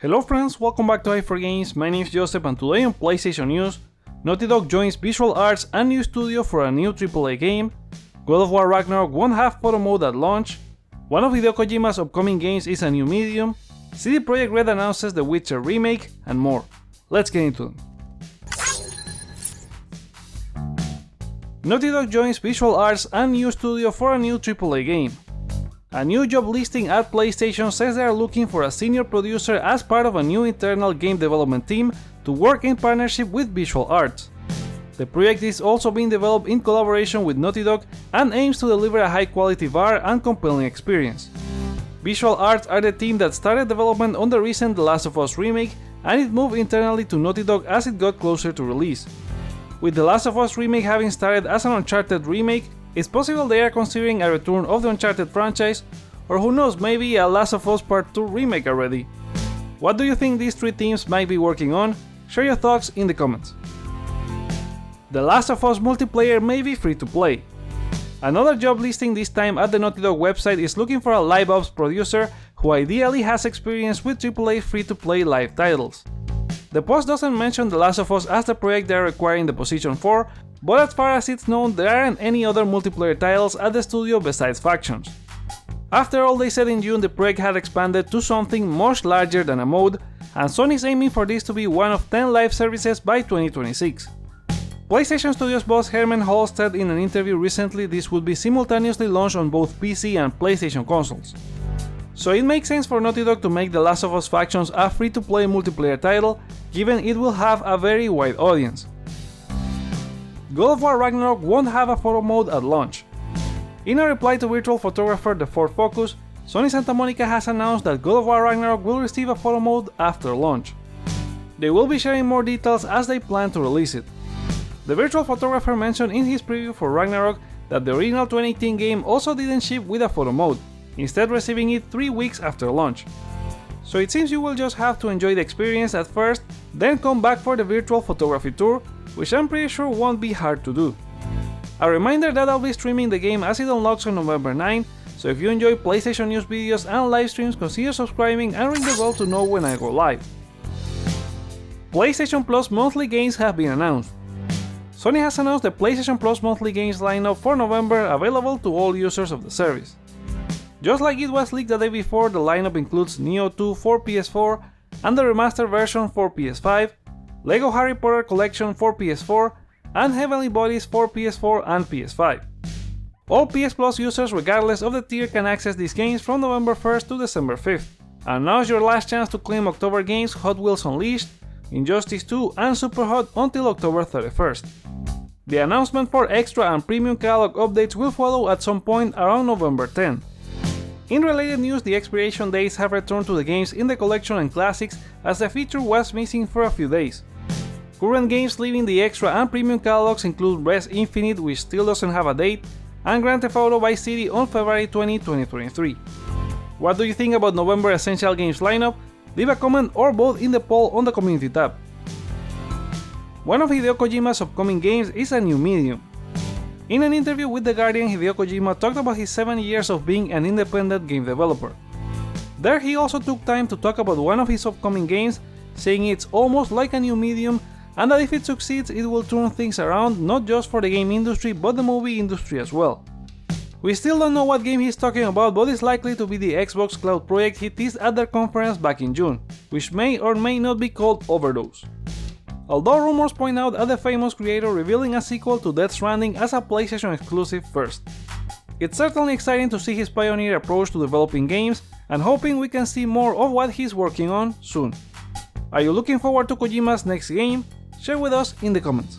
Hello friends, welcome back to Games. My name is Joseph and today on PlayStation News, Naughty Dog joins Visual Arts and new studio for a new AAA game, God of War Ragnarok won't have photo mode at launch, one of Hideo Kojima's upcoming games is a new medium, CD Projekt Red announces The Witcher Remake, and more. Let's get into them. Naughty Dog joins Visual Arts and new studio for a new AAA game. A new job listing at PlayStation says they are looking for a senior producer as part of a new internal game development team to work in partnership with Visual Arts. The project is also being developed in collaboration with Naughty Dog and aims to deliver a high-quality VAR and compelling experience. Visual Arts are the team that started development on the recent The Last of Us remake, and it moved internally to Naughty Dog as it got closer to release. With The Last of Us remake having started as an Uncharted remake, it's possible they are considering a return of the Uncharted franchise, or who knows, maybe a Last of Us Part 2 remake already. What do you think these three teams might be working on? Share your thoughts in the comments. The Last of Us multiplayer may be free to play. Another job listing, this time at the Naughty Dog website, is looking for a live ops producer who ideally has experience with AAA free to play live titles. The post doesn't mention The Last of Us as the project they are requiring the position for, but as far as it's known, there aren't any other multiplayer titles at the studio besides Factions. After all, they said in June the project had expanded to something much larger than a mode, and Sony is aiming for this to be one of 10 live services by 2026. PlayStation Studios boss Hermen Hulst said in an interview recently this would be simultaneously launched on both PC and PlayStation consoles. So it makes sense for Naughty Dog to make The Last of Us Factions a free-to-play multiplayer title, given it will have a very wide audience. God of War Ragnarok won't have a photo mode at launch. In a reply to virtual photographer The Ford Focus, Sony Santa Monica has announced that God of War Ragnarok will receive a photo mode after launch. They will be sharing more details as they plan to release it. The virtual photographer mentioned in his preview for Ragnarok that the original 2018 game also didn't ship with a photo mode, instead receiving it 3 weeks after launch. So it seems you will just have to enjoy the experience at first, then come back for the virtual photography tour, which I'm pretty sure won't be hard to do. A reminder that I'll be streaming the game as it unlocks on November 9, so if you enjoy PlayStation News videos and live streams, consider subscribing and ring the bell to know when I go live. PlayStation Plus monthly games have been announced. Sony has announced the PlayStation Plus monthly games lineup for November, available to all users of the service. Just like it was leaked the day before, the lineup includes Nioh 2 for PS4 and the remastered version for PS5, LEGO Harry Potter Collection for PS4, and Heavenly Bodies for PS4 and PS5. All PS Plus users regardless of the tier can access these games from November 1st to December 5th. And now's your last chance to claim October games Hot Wheels Unleashed, Injustice 2 and Superhot until October 31st. The announcement for extra and premium catalog updates will follow at some point around November 10. In related news, the expiration dates have returned to the games in the collection and classics as the feature was missing for a few days. Current games leaving the extra and premium catalogs include Res Infinite, which still doesn't have a date, and Grand Theft Auto Vice City on February 20, 2023. What do you think about November Essential Games lineup? Leave a comment or vote in the poll on the community tab. One of Hideo Kojima's upcoming games is a new medium. In an interview with The Guardian, Hideo Kojima talked about his 7 years of being an independent game developer. There he also took time to talk about one of his upcoming games, saying it's almost like a new medium and that if it succeeds it will turn things around not just for the game industry but the movie industry as well. We still don't know what game he's talking about, but it's likely to be the Xbox Cloud project he teased at their conference back in June, which may or may not be called Overdose. Although rumors point out at the famous creator revealing a sequel to Death Stranding as a PlayStation exclusive first. It's certainly exciting to see his pioneer approach to developing games and hoping we can see more of what he's working on soon. Are you looking forward to Kojima's next game? Share with us in the comments.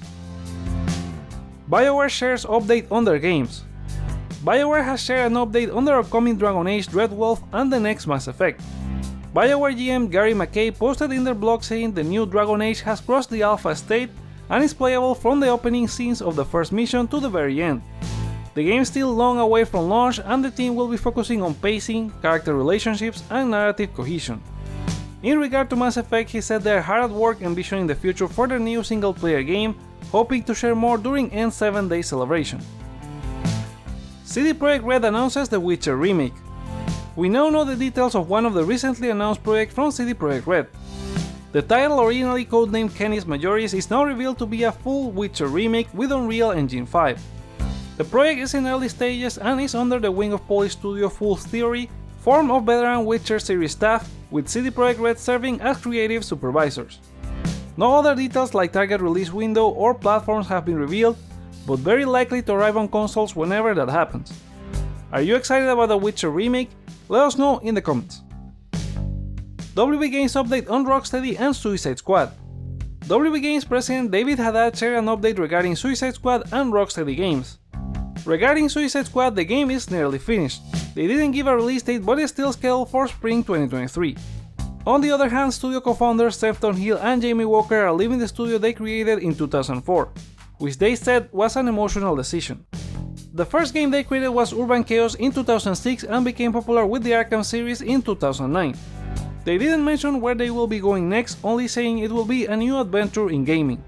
Bioware shares update on their games. Bioware has shared an update on their upcoming Dragon Age Dreadwolf and the next Mass Effect. Bioware GM Gary McKay posted in their blog saying the new Dragon Age has crossed the alpha state and is playable from the opening scenes of the first mission to the very end. The game is still long away from launch and the team will be focusing on pacing, character relationships and narrative cohesion. In regard to Mass Effect, he said they are hard at work envisioning the future for their new single player game, hoping to share more during End's 7-day celebration. CD Projekt Red announces The Witcher Remake. We now know the details of one of the recently announced projects from CD Projekt Red. The title, originally codenamed Canis Majoris, is now revealed to be a full Witcher remake with Unreal Engine 5. The project is in early stages and is under the wing of Polish studio Fool's Theory, formed of veteran Witcher series staff, with CD Projekt Red serving as creative supervisors. No other details like target release window or platforms have been revealed, but very likely to arrive on consoles whenever that happens. Are you excited about the Witcher remake? Let us know in the comments. WB Games update on Rocksteady and Suicide Squad. WB Games president David Haddad shared an update regarding Suicide Squad and Rocksteady Games. Regarding Suicide Squad, the game is nearly finished. They didn't give a release date, but is still scheduled for spring 2023. On the other hand, studio co-founders Sefton Hill and Jamie Walker are leaving the studio they created in 2004, which they said was an emotional decision. The first game they created was Urban Chaos in 2006 and became popular with the Arkham series in 2009. They didn't mention where they will be going next, only saying it will be a new adventure in gaming.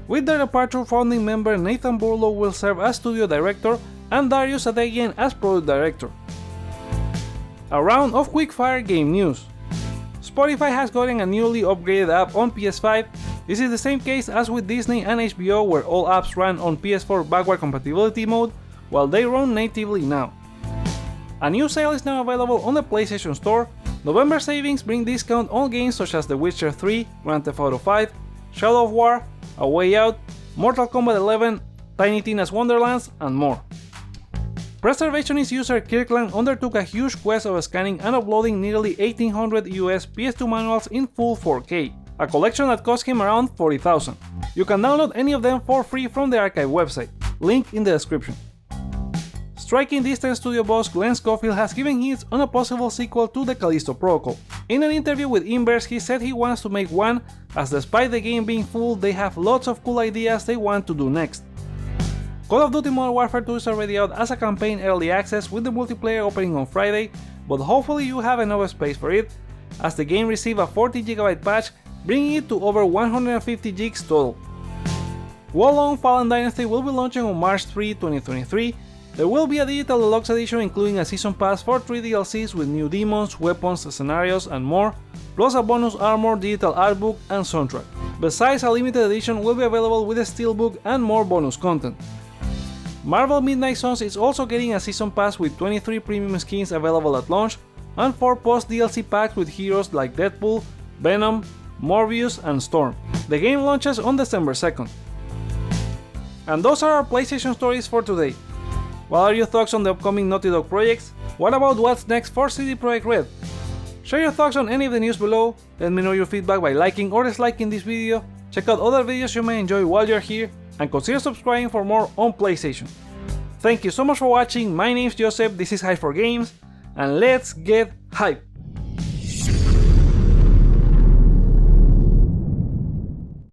With their departure, founding member Nathan Burlow will serve as studio director and Darius Adegian as product director. A round of quickfire game news. Spotify has gotten a newly upgraded app on PS5. This is the same case as with Disney and HBO, where all apps run on PS4 backward compatibility mode, while they run natively now. A new sale is now available on the PlayStation Store. November savings bring discount on games such as The Witcher 3, Grand Theft Auto 5, Shadow of War, A Way Out, Mortal Kombat 11, Tiny Tina's Wonderlands, and more. Preservationist user Kirkland undertook a huge quest of scanning and uploading nearly 1800 US PS2 manuals in full 4K, a collection that cost him around $40,000. You can download any of them for free from the archive website, link in the description. Striking Distance studio boss Glenn Schofield has given hints on a possible sequel to the Callisto Protocol. In an interview with Inverse, he said he wants to make one, as despite the game being full, they have lots of cool ideas they want to do next. Call of Duty Modern Warfare 2 is already out as a campaign early access, with the multiplayer opening on Friday, but hopefully you have enough space for it, as the game received a 40GB patch, bringing it to over 150 gigs total. Wolong Fallen Dynasty will be launching on March 3, 2023. There will be a digital deluxe edition including a season pass for 3 DLCs with new demons, weapons, scenarios, and more, plus a bonus armor, digital art book, and soundtrack. Besides, a limited edition will be available with a steelbook and more bonus content. Marvel Midnight Suns is also getting a season pass with 23 premium skins available at launch, and 4 post-DLC packs with heroes like Deadpool, Venom, Morbius, and Storm. The game launches on December 2nd. And those are our PlayStation stories for today. What are your thoughts on the upcoming Naughty Dog projects? What about what's next for CD Projekt Red? Share your thoughts on any of the news below, let me know your feedback by liking or disliking this video, check out other videos you may enjoy while you're here, and consider subscribing for more on PlayStation. Thank you so much for watching, my name is Joseph, this is Hype for Games, and let's get hype!